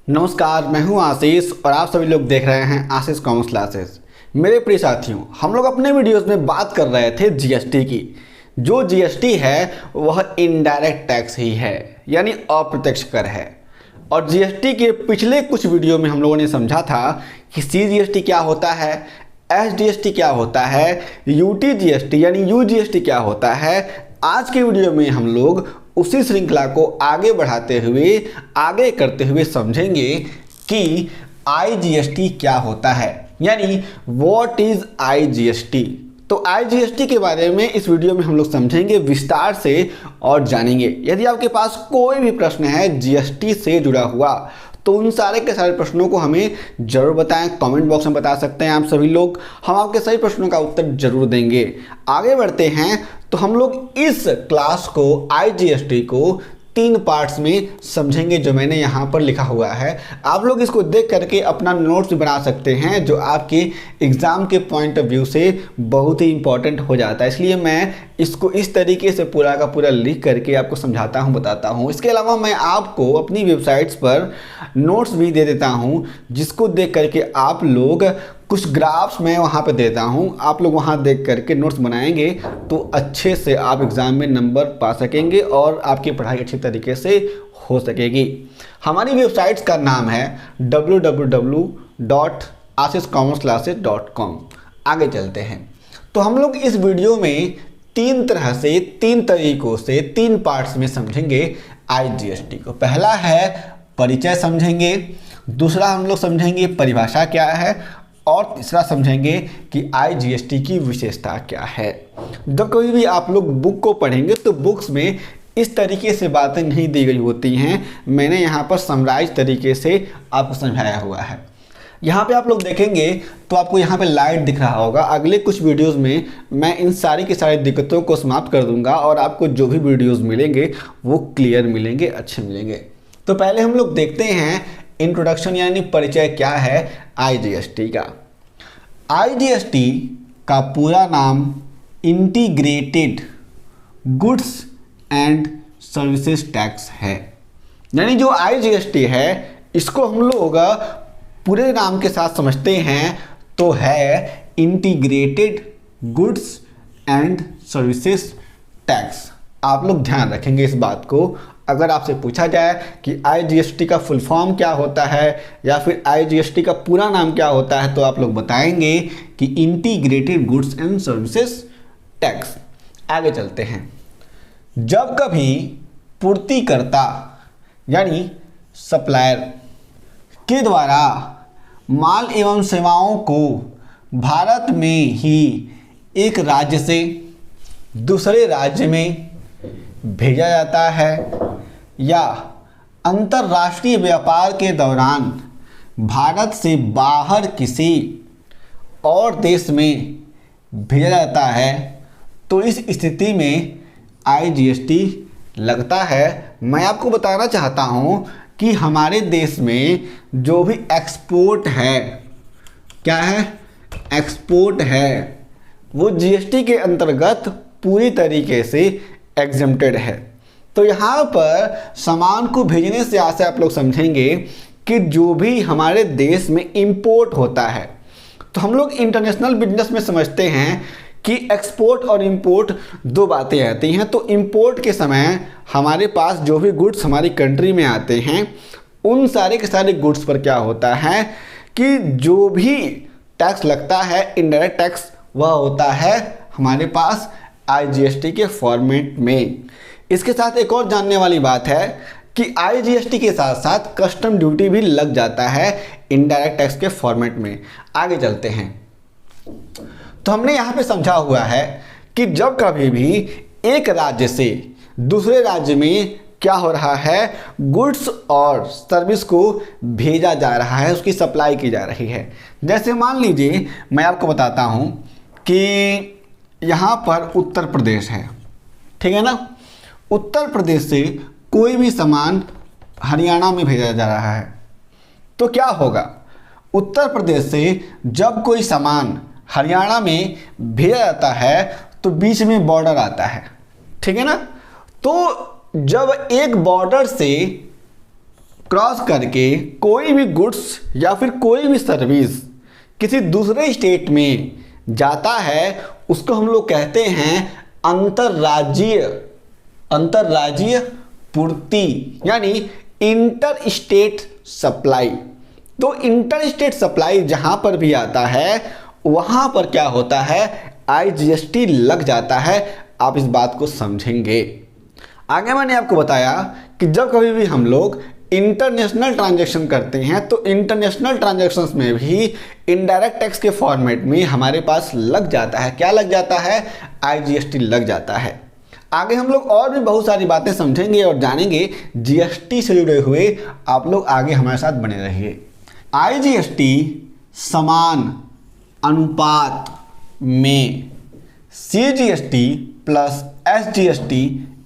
नमस्कार, मैं हूं आशीष और आप सभी लोग देख रहे हैं आशीष कॉमर्स क्लासेस। मेरे प्रिय साथियों, हम लोग अपने वीडियोस में बात कर रहे थे जीएसटी की। जो जीएसटी है वह इनडायरेक्ट टैक्स ही है, यानी अप्रत्यक्ष कर है। और जीएसटी के पिछले कुछ वीडियो में हम लोगों ने समझा था कि सीजीएसटी क्या होता है, एसडीएसटी क्या होता है, यूटीजीएसटी यानी यूजीएसटी क्या होता है। आज के वीडियो में हम लोग उसी श्रृंखला को आगे बढ़ाते हुए आगे करते हुए समझेंगे कि आईजीएसटी क्या होता है, यानी व्हाट इज आईजीएसटी। तो आईजीएसटी के बारे में इस वीडियो में हम लोग समझेंगे विस्तार से और जानेंगे। यदि आपके पास कोई भी प्रश्न है जीएसटी से जुड़ा हुआ तो उन सारे के सारे प्रश्नों को हमें जरूर बताएं। कमेंट बॉक्स में बता सकते हैं आप सभी लोग, हम आपके सभी प्रश्नों का उत्तर जरूर देंगे। आगे बढ़ते हैं तो हम लोग इस क्लास को आईजीएसटी को 3 पार्ट्स में समझेंगे, जो मैंने यहाँ पर लिखा हुआ है। आप लोग इसको देख करके अपना नोट्स बना सकते हैं, जो आपके एग्ज़ाम के पॉइंट ऑफ व्यू से बहुत ही इंपॉर्टेंट हो जाता है। इसलिए मैं इसको इस तरीके से पूरा का पूरा लिख करके आपको समझाता हूँ, बताता हूँ। इसके अलावा मैं आपको अपनी वेबसाइट्स पर नोट्स भी दे देता हूँ, जिसको देख करके आप लोग कुछ ग्राफ्स मैं वहाँ पे देता हूँ, आप लोग वहाँ देख करके नोट्स बनाएंगे तो अच्छे से आप एग्ज़ाम में नंबर पा सकेंगे और आपकी पढ़ाई अच्छी तरीके से हो सकेगी। हमारी वेबसाइट्स का नाम है www.ashishcommerceclasses.com। आगे चलते हैं तो हम लोग इस वीडियो में 3 तरीकों से 3 पार्ट्स में समझेंगे आईजीएसटी को। पहला है परिचय समझेंगे, दूसरा हम लोग समझेंगे परिभाषा क्या है, और तीसरा समझेंगे कि आईजीएसटी की विशेषता क्या है। जब कभी भी आप लोग बुक को पढ़ेंगे तो बुक्स में इस तरीके से बातें नहीं दी गई होती हैं, मैंने यहाँ पर समराइज तरीके से आपको समझाया हुआ है। यहाँ पे आप लोग देखेंगे तो आपको यहाँ पे लाइट दिख रहा होगा। अगले कुछ वीडियोस में मैं इन सारी की सारी दिक्कतों को समाप्त कर दूंगा और आपको जो भी वीडियोस मिलेंगे वो क्लियर मिलेंगे, अच्छे मिलेंगे। तो पहले हम लोग देखते हैं इंट्रोडक्शन यानी परिचय क्या है आईजीएसटी का। आईजीएसटी का पूरा नाम integrated goods and services tax है। यानी जो आईजीएसटी है इसको हम लोग पूरे नाम के साथ समझते हैं तो है integrated goods and services tax. आप लोग ध्यान रखेंगे इस बात को। अगर आपसे पूछा जाए कि आईजीएसटी का फुल फॉर्म क्या होता है या फिर आईजीएसटी का पूरा नाम क्या होता है, तो आप लोग बताएंगे कि integrated goods and services tax. आगे चलते हैं। जब कभी पूर्तिकर्ता यानी सप्लायर के द्वारा माल एवं सेवाओं को भारत में ही एक राज्य से दूसरे राज्य में भेजा जाता है या अंतर्राष्ट्रीय व्यापार के दौरान भारत से बाहर किसी और देश में भेजा जाता है, तो इस स्थिति में आईजीएसटी लगता है। मैं आपको बताना चाहता हूं कि हमारे देश में जो भी एक्सपोर्ट है, क्या है, एक्सपोर्ट है, वो जीएसटी के अंतर्गत पूरी तरीके से एग्जम्प्टेड है। तो यहाँ पर सामान को भेजने से ऐसे आप लोग समझेंगे कि जो भी हमारे देश में इंपोर्ट होता है, तो हम लोग इंटरनेशनल बिजनेस में समझते हैं कि एक्सपोर्ट और इंपोर्ट 2 बातें आती हैं। तो इंपोर्ट के समय हमारे पास जो भी गुड्स हमारी कंट्री में आते हैं, उन सारे के सारे गुड्स पर क्या होता है कि जो भी टैक्स लगता है, इनडायरेक्ट टैक्स, वह होता है हमारे पास आईजीएसटी के फॉर्मेट में। इसके साथ एक और जानने वाली बात है कि आईजीएसटी के साथ साथ कस्टम ड्यूटी भी लग जाता है इनडायरेक्ट टैक्स के फॉर्मेट में। आगे चलते हैं तो हमने यहाँ पे समझा हुआ है कि जब कभी भी एक राज्य से दूसरे राज्य में क्या हो रहा है, गुड्स और सर्विस को भेजा जा रहा है, उसकी सप्लाई की जा रही है। जैसे मान लीजिए मैं आपको बताता हूँ कि यहाँ पर उत्तर प्रदेश है, ठीक है ना। उत्तर प्रदेश से कोई भी सामान हरियाणा में भेजा जा रहा है, तो क्या होगा, उत्तर प्रदेश से जब कोई सामान हरियाणा में भेजा जाता है तो बीच में बॉर्डर आता है, ठीक है ना। तो जब एक बॉर्डर से क्रॉस करके कोई भी गुड्स या फिर कोई भी सर्विस किसी दूसरे स्टेट में जाता है उसको हम लोग कहते हैं अंतरराज्यीय पूर्ति, यानी इंटर स्टेट सप्लाई। तो इंटर स्टेट सप्लाई जहां पर भी आता है वहां पर क्या होता है, IGST लग जाता है। आप इस बात को समझेंगे। आगे मैंने आपको बताया कि जब कभी भी हम लोग इंटरनेशनल ट्रांजैक्शन करते हैं तो इंटरनेशनल ट्रांजैक्शंस में भी इनडायरेक्ट टैक्स के फॉर्मेट में हमारे पास लग जाता है, क्या लग जाता है, IGST लग जाता है। आगे हम लोग और भी बहुत सारी बातें समझेंगे और जानेंगे। GST से जुड़े हुए आप लोग आगे हमारे साथ बने रहिए। IGST समान अनुपात में CGST प्लस SGST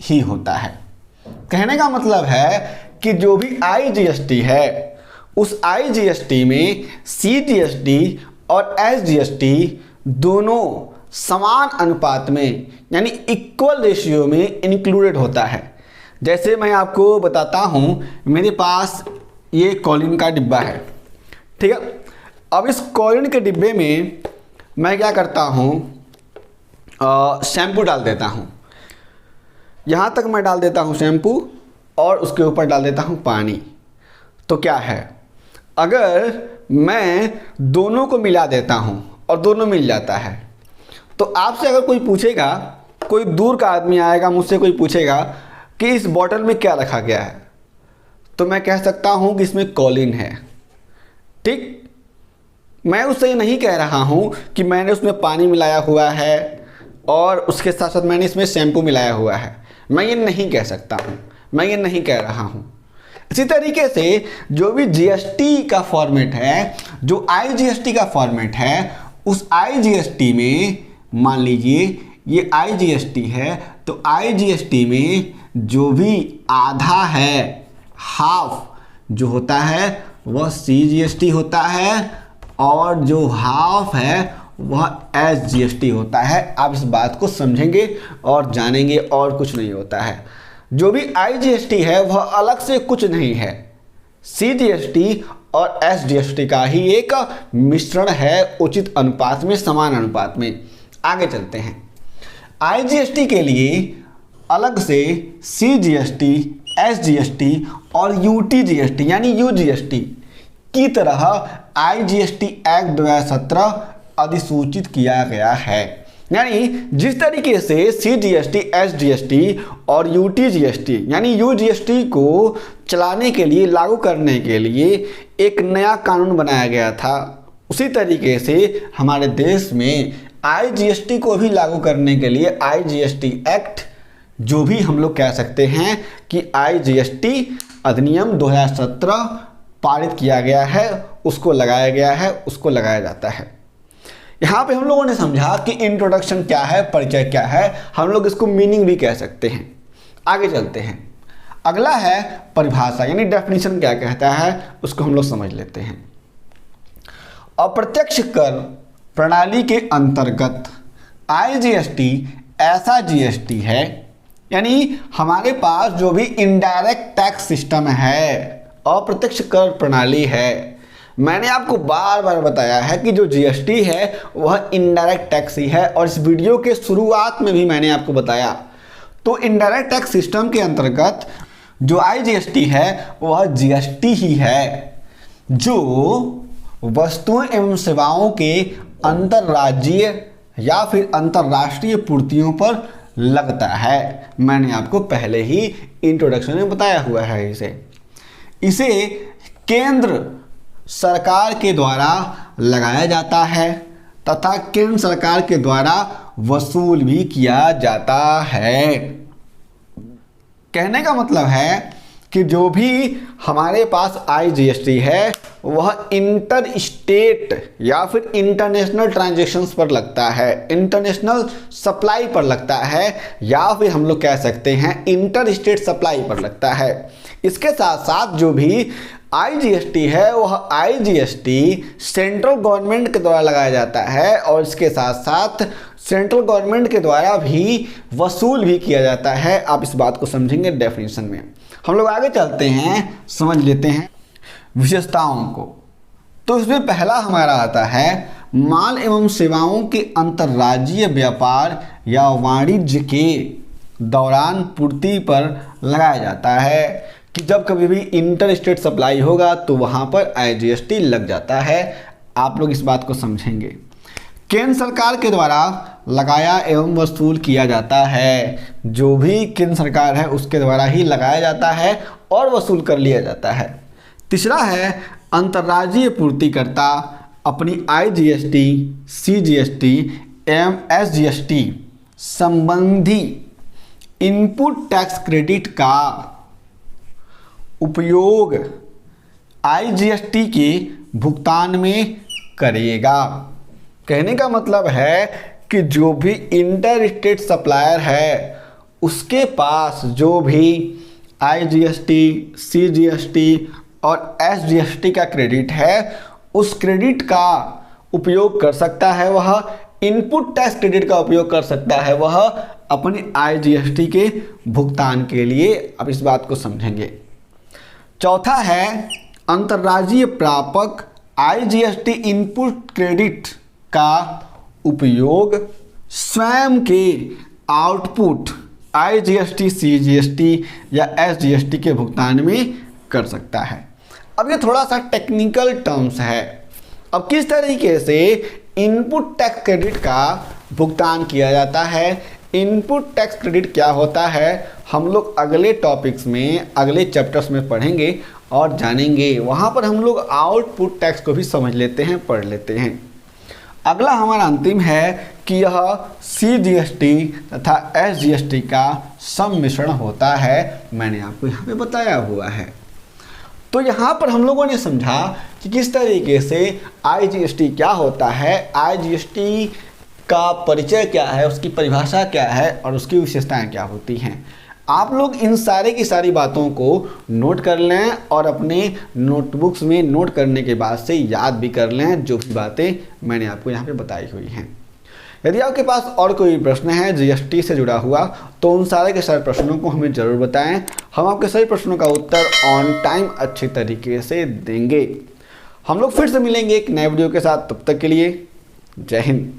ही होता है। कहने का मतलब है कि जो भी IGST है उस IGST में CGST और SGST दोनों समान अनुपात में यानी इक्वल रेशियो में इंक्लूडेड होता है। जैसे मैं आपको बताता हूँ, मेरे पास ये कॉलिन का डिब्बा है, ठीक है। अब इस कॉलिन के डिब्बे में मैं क्या करता हूँ, शैम्पू डाल देता हूँ। यहाँ तक मैं डाल देता हूँ शैम्पू और उसके ऊपर डाल देता हूँ पानी। तो क्या है, अगर मैं दोनों को मिला देता हूँ और दोनों मिल जाता है, तो आपसे अगर कोई पूछेगा, कोई दूर का आदमी आएगा मुझसे कोई पूछेगा कि इस बॉटल में क्या रखा गया है, तो मैं कह सकता हूँ कि इसमें कॉलिन है, ठीक। मैं उससे ये नहीं कह रहा हूँ कि मैंने उसमें पानी मिलाया हुआ है और उसके साथ साथ मैंने इसमें शैम्पू मिलाया हुआ है। मैं ये नहीं कह सकता हूँ, मैं ये नहीं कह रहा हूँ। इसी तरीके से जो भी GST का फॉर्मेट है, जो IGST का फॉर्मेट है, उस IGST में मान लीजिए ये IGST है, तो IGST में जो भी आधा है, हाफ जो होता है वह CGST होता है और जो हाफ है वह SGST होता है। आप इस बात को समझेंगे और जानेंगे, और कुछ नहीं होता है। जो भी IGST है वह अलग से कुछ नहीं है, CGST और SGST का ही एक मिश्रण है, उचित अनुपात में, समान अनुपात में। आगे चलते हैं। IGST के लिए अलग से CGST, SGST और UTGST यानी UGST की तरह IGST एक्ट 2017 अधिसूचित किया गया है। यानी जिस तरीके से CGST, SGST और UTGST यानी UGST को चलाने के लिए, लागू करने के लिए एक नया कानून बनाया गया था, उसी तरीके से हमारे देश में IGST को भी लागू करने के लिए IGST एक्ट, जो भी हम लोग कह सकते हैं कि IGST अधिनियम 2017 पारित किया गया है, उसको लगाया गया है, उसको लगाया जाता है। यहाँ पे हम लोगों ने समझा कि इंट्रोडक्शन क्या है, परिचय क्या है, हम लोग इसको मीनिंग भी कह सकते हैं। आगे चलते हैं। अगला है परिभाषा यानी डेफिनेशन क्या कहता है, उसको हम लोग समझ लेते हैं। अप्रत्यक्ष कर प्रणाली के अंतर्गत IGST ऐसा GST है, यानी हमारे पास जो भी इनडायरेक्ट टैक्स सिस्टम है, अप्रत्यक्ष कर प्रणाली है, मैंने आपको बार बार बताया है कि जो GST है वह इनडायरेक्ट टैक्स ही है, और इस वीडियो के शुरुआत में भी मैंने आपको बताया। तो इनडायरेक्ट टैक्स सिस्टम के अंतर्गत जो IGST है वह GST ही है, जो वस्तुओं एवं सेवाओं के अंतर्राज्यीय या फिर अंतर्राष्ट्रीय पूर्तियों पर लगता है। मैंने आपको पहले ही इंट्रोडक्शन में बताया हुआ है। इसे केंद्र सरकार के द्वारा लगाया जाता है तथा केंद्र सरकार के द्वारा वसूल भी किया जाता है। कहने का मतलब है कि जो भी हमारे पास IGST है वह इंटर स्टेट या फिर इंटरनेशनल ट्रांजैक्शंस पर लगता है, इंटरनेशनल सप्लाई पर लगता है, या फिर हम लोग कह सकते हैं इंटर स्टेट सप्लाई पर लगता है। इसके साथ साथ जो भी IGST है वह IGST सेंट्रल गवर्नमेंट के द्वारा लगाया जाता है, और इसके साथ साथ सेंट्रल गवर्नमेंट के द्वारा भी वसूल भी किया जाता है। आप इस बात को समझेंगे डेफिनेशन में। हम लोग आगे चलते हैं, समझ लेते हैं विशेषताओं को। तो इसमें पहला हमारा आता है माल एवं सेवाओं के अंतर्राज्यीय व्यापार या वाणिज्य के दौरान पूर्ति पर लगाया जाता है कि जब कभी भी इंटर स्टेट सप्लाई होगा तो वहाँ पर IGST लग जाता है। आप लोग इस बात को समझेंगे। केंद्र सरकार के द्वारा लगाया एवं वसूल किया जाता है। जो भी केंद्र सरकार है उसके द्वारा ही लगाया जाता है और वसूल कर लिया जाता है। तीसरा है अंतर्राज्यीय पूर्तिकर्ता अपनी IGST, CGST एवं SGST संबंधी इनपुट टैक्स क्रेडिट का उपयोग IGST के भुगतान में करेगा। कहने का मतलब है कि जो भी इंटर स्टेट सप्लायर है उसके पास जो भी IGST, CGST और SGST का क्रेडिट है उस क्रेडिट का उपयोग कर सकता है, वह इनपुट टैक्स क्रेडिट का उपयोग कर सकता है वह अपने IGST के भुगतान के लिए। अब इस बात को समझेंगे। चौथा है अंतर्राज्यीय प्रापक IGST इनपुट क्रेडिट का उपयोग स्वयं के आउटपुट IGST, CGST या SGST के भुगतान में कर सकता है। अब ये थोड़ा सा टेक्निकल टर्म्स है। अब किस तरीके से इनपुट टैक्स क्रेडिट का भुगतान किया जाता है, इनपुट टैक्स क्रेडिट क्या होता है, हम लोग अगले टॉपिक्स में, अगले चैप्टर्स में पढ़ेंगे और जानेंगे। वहाँ पर हम लोग आउटपुट टैक्स को भी समझ लेते हैं, पढ़ लेते हैं। अगला हमारा अंतिम है कि यह CGST तथा SGST का सम्मिश्रण होता है। मैंने आपको यहाँ पे बताया हुआ है। तो यहाँ पर हम लोगों ने समझा कि किस तरीके से IGST क्या होता है, IGST का परिचय क्या है, उसकी परिभाषा क्या है और उसकी विशेषताएं क्या होती हैं। आप लोग इन सारे की सारी बातों को नोट कर लें और अपने नोटबुक्स में नोट करने के बाद से याद भी कर लें जो भी बातें मैंने आपको यहाँ पे बताई हुई हैं। यदि आपके पास और कोई प्रश्न है GST से जुड़ा हुआ तो उन सारे के सारे प्रश्नों को हमें ज़रूर बताएं। हम आपके सभी प्रश्नों का उत्तर ऑन टाइम अच्छी तरीके से देंगे। हम लोग फिर से मिलेंगे एक नए वीडियो के साथ। तब तक के लिए जय हिंद।